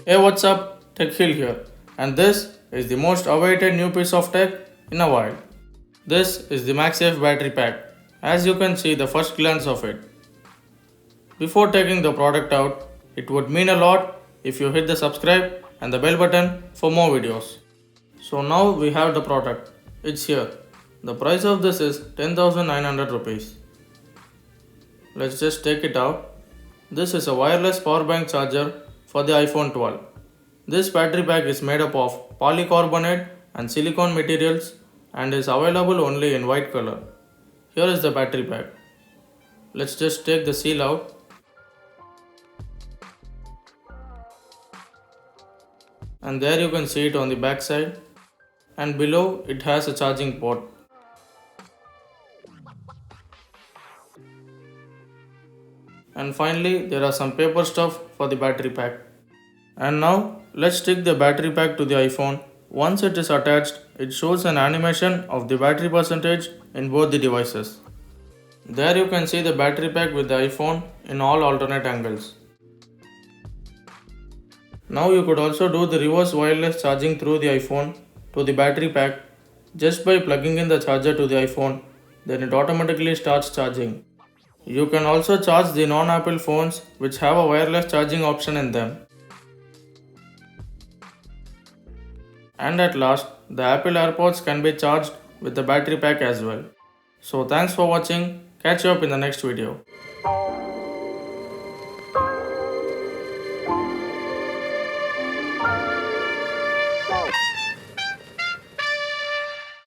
Hey, what's up? Tech Hill here, and this is the most awaited new piece of tech in a while. This is the MagSafe battery pack, as you can see the first glance of it. Before taking the product out, it would mean a lot if you hit the subscribe and the bell button for more videos. So now we have the product. It's here. The price of this is 10,900 rupees. Let's just take it out. This is a wireless power bank charger for the iPhone 12. This battery pack is made up of polycarbonate and silicone materials and is available only in white color. Here is the battery pack. Let's just take the seal out. And there you can see it on the back side, and below it has a charging port. And finally there are some paper stuff for the battery pack. And now let's stick the battery pack to the iPhone. Once it is attached, it shows an animation of the battery percentage in both the devices. There you can see the battery pack with the iPhone in all alternate angles. Now you could also do the reverse wireless charging through the iPhone to the battery pack just by plugging in the charger to the iPhone, then it automatically starts charging. You can also charge the non-Apple phones which have a wireless charging option in them. And at last, the Apple AirPods can be charged with the battery pack as well. So thanks for watching, catch you up in the next video.